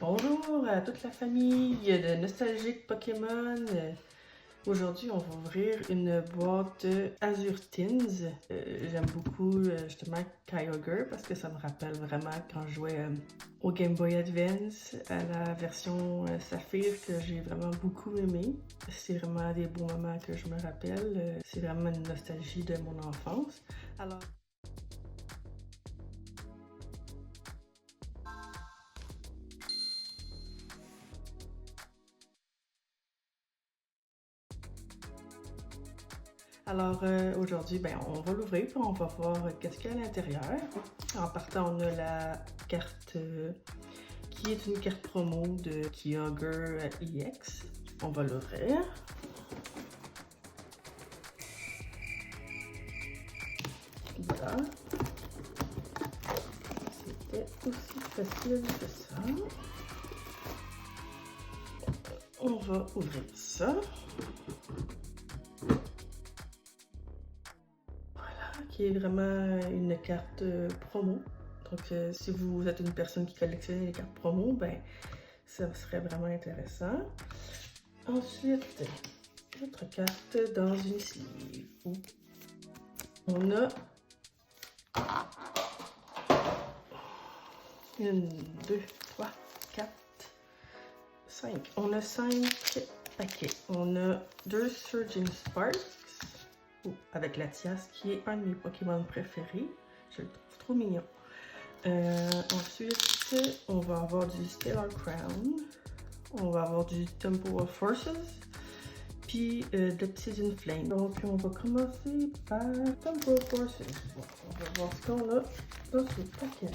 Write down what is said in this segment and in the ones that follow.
Bonjour à toute la famille de nostalgiques Pokémon. Aujourd'hui, on va ouvrir une boîte Azure Teens. J'aime beaucoup justement Kyogre parce que ça me rappelle vraiment quand je jouais au Game Boy Advance à la version Saphir que j'ai vraiment beaucoup aimé. C'est vraiment des beaux moments que je me rappelle. C'est vraiment une nostalgie de mon enfance. Alors aujourd'hui, on va l'ouvrir et on va voir qu'est-ce qu'il y a à l'intérieur. En partant, on a la carte qui est une carte promo de Kyogre EX. On va l'ouvrir. Voilà. C'était aussi facile que ça. On va ouvrir ça. Qui est vraiment une carte promo. Donc, si vous êtes une personne qui collectionne les cartes promo, ben, ça serait vraiment intéressant. Ensuite, notre carte dans une sleeve. On a 1, 2, 3, 4, 5. On a 5 paquets. On a 2 Surging Sparks avec Latias, qui est un de mes Pokémon préférés. Je le trouve trop mignon. Ensuite, on va avoir du Stellar Crown. On va avoir du Temple of Forces. Puis d'Obsidian Flame. Donc, on va commencer par Temple of Forces. On va voir ce qu'on a dans ce paquet.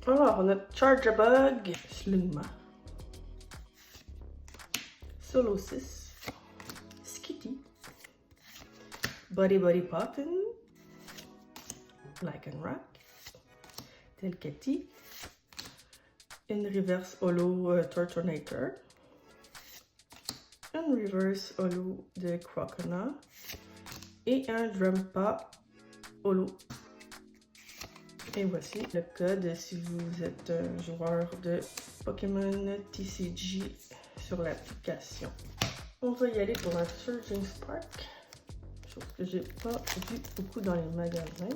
Alors, on a Charjabug, Slugma, Solosis, Skitty, Buddy Poppin, Lycanroc, Delcatty, une reverse holo Turtonator, une reverse holo de Croconaw et un Drumpa holo. Et voici le code si vous êtes un joueur de Pokémon TCG sur l'application. On va y aller pour un Surging Spark, chose que j'ai pas vu beaucoup dans les magasins.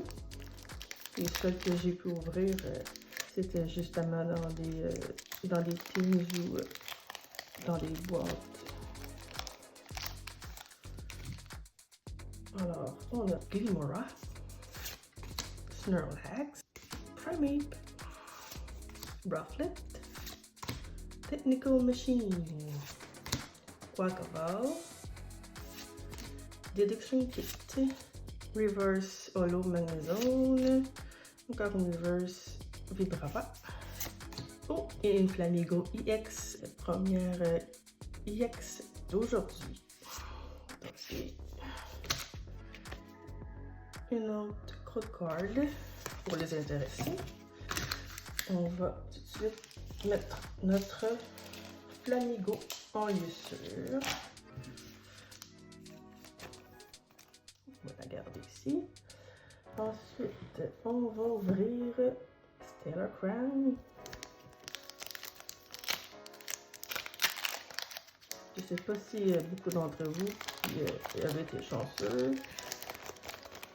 Les seuls que j'ai pu ouvrir, c'était justement dans des teams ou dans des boîtes. Alors, on a Glimmora, Snorlax, Primeape, Rufflet, Technical Machine, Quackaball, Deduction Kit, Reverse Holo Magnezone, encore une Reverse Vibrava, oh, et une Flamigo EX, la première EX d'aujourd'hui. Donc, une autre code card pour les intéressés. On va tout de suite mettre notre Flamigo en lieu sûr. On va la garder ici. Ensuite, on va ouvrir Stellar Crown. Je ne sais pas si beaucoup d'entre vous qui avez été chanceux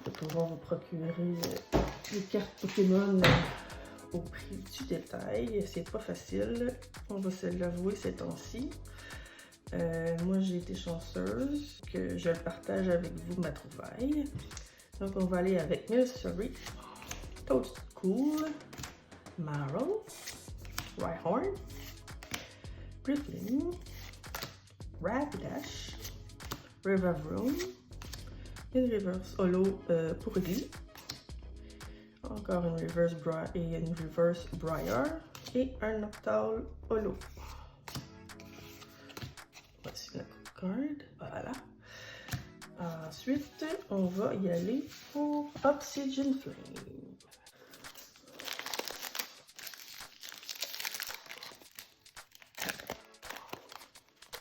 de pouvoir vous procurer des cartes Pokémon au prix du détail. C'est pas facile, on va se l'avouer ces temps-ci. Moi j'ai été chanceuse, que je le partage avec vous ma trouvaille. Donc on va aller avec Milcery, Toadstool, Marrow, Rhyhorn, Griffin, Rapidash, Rivavroom, une reverse holo pour Glee, encore une reverse Briar et un Noctowl holo. Voici la carte, voilà. Ensuite, on va y aller pour Obsidian Flame.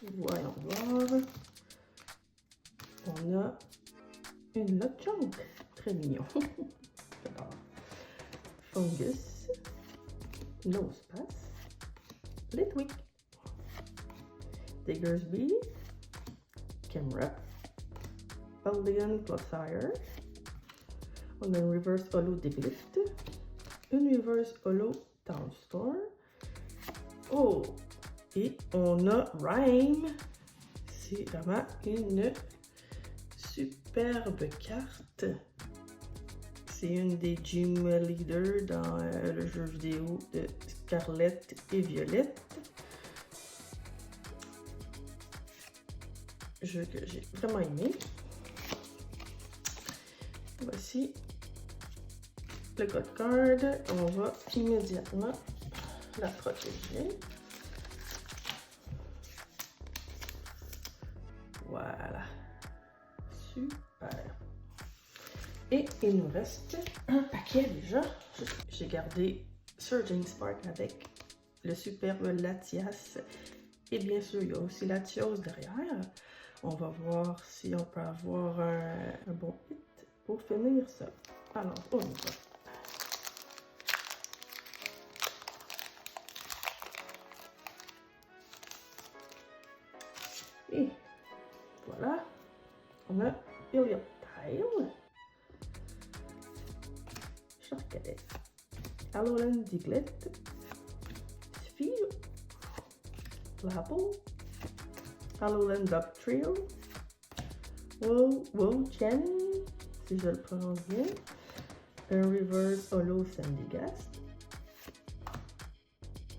Voyons voir. On a une Lechonk. Très mignon. J'adore. Fungus. Nosepass. Litwick. Diggersby. Camera. Aldean Clossire. On a une Reverse Holo Diglett. Une Reverse Holo Townstorm. Oh! Et on a Rhyme. C'est vraiment une superbe carte. C'est une des Gym Leaders dans le jeu vidéo de Scarlett et Violette. Jeu que j'ai vraiment aimé. Voici le code card. On va immédiatement la protéger. Voilà. Super. Et il nous reste un paquet déjà. J'ai gardé Surging Spark avec le superbe Latias. Et bien sûr, il y a aussi Latios derrière. On va voir si on peut avoir un bon hit pour finir ça. Alors, on y va. Et voilà, on a Helioptile, Charcadet, Alolan Diglett, Sphere, Lapple, Alolan Dugtrio, Wo-Chen, si je le prononce bien, un Reverse Holo Sandygast,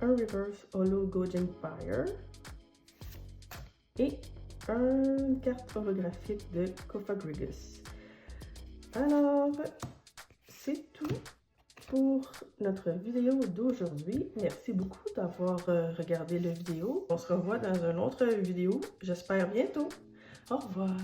un Reverse Holo Gojenfire et une carte holographique de Cofagrigus. Alors, c'est tout pour notre vidéo d'aujourd'hui. Merci beaucoup d'avoir regardé la vidéo. On se revoit dans une autre vidéo, j'espère bientôt. Au revoir!